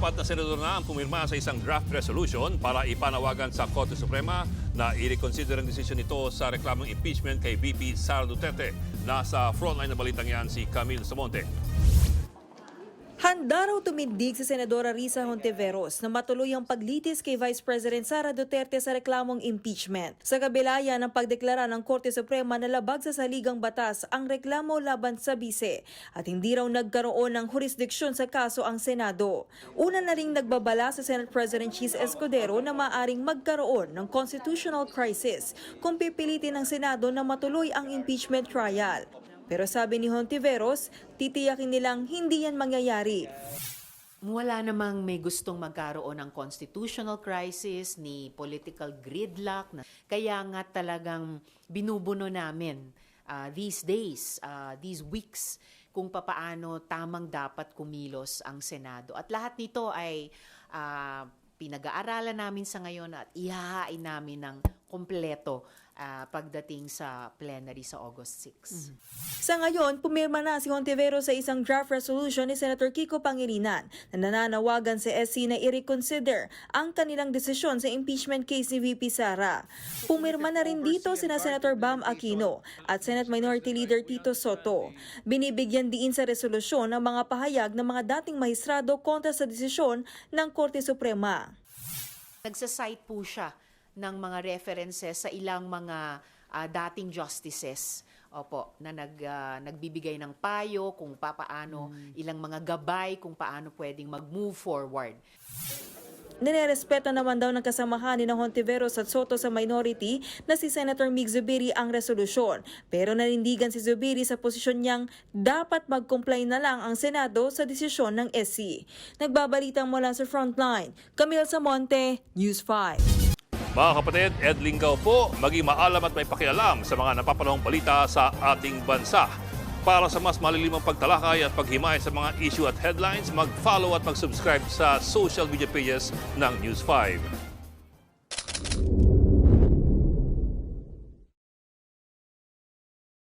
Apat na senador na ang pumirma sa isang draft resolution para ipanawagan sa Korte Suprema na i-reconsider ang desisyon nito sa reklamong impeachment kay VP Sara Duterte. Nasa frontline na balitang yan si Camille Samonte. Handa raw tumindig si Senadora Risa Hontiveros na matuloy ang paglitis kay Vice President Sara Duterte sa reklamong impeachment. Sa kabila yan ang pagdeklara ng Korte Suprema na labag sa saligang batas ang reklamo laban sa bise at hindi raw nagkaroon ng jurisdiksyon sa kaso ang Senado. Una na ring nagbabala sa Senate President Chis Escudero na maaring magkaroon ng constitutional crisis kung pipilitin ng Senado na matuloy ang impeachment trial. Pero sabi ni Hontiveros, titiyakin nilang hindi yan mangyayari. Wala namang may gustong magkaroon ng constitutional crisis ni political gridlock. Kaya nga talagang binubuno namin these days, these weeks, kung papaano tamang dapat kumilos ang Senado. At lahat nito ay pinag-aaralan namin sa ngayon at ihahain namin ng kompleto pagdating sa plenary sa August 6. Sa ngayon, pumirma na si Hontiveros sa isang draft resolution ni Senator Kiko Pangilinan na nananawagan sa SC na i-reconsider ang kanilang desisyon sa impeachment case ni VP Sara. Pumirma na rin dito sina Senator Bam Aquino at Senate Minority Leader Tito Soto. Binibigyan diin sa resolusyon ang mga pahayag ng mga dating mahistrado kontra sa desisyon ng Korte Suprema. Nagsasite po siya ng mga references sa ilang mga dating justices na nagbibigay ng payo kung paano, ilang mga gabay kung paano pwedeng mag-move forward. Nirerespeto naman daw ng kasamahan ni Hontiveros at Soto sa minority na si Senator Mig Zubiri ang resolusyon. Pero nanindigan si Zubiri sa posisyon niyang dapat mag-comply na lang ang Senado sa desisyon ng SC. Nagbabalitang mula sa Frontline, Camille Samonte, News 5. Mga kapatid, Ed Lingaw po, maging maalam at may pakialam sa mga napapanahong balita sa ating bansa. Para sa mas malilimang pagtalakay at paghimay sa mga issue at headlines, mag-follow at mag-subscribe sa social media pages ng News 5.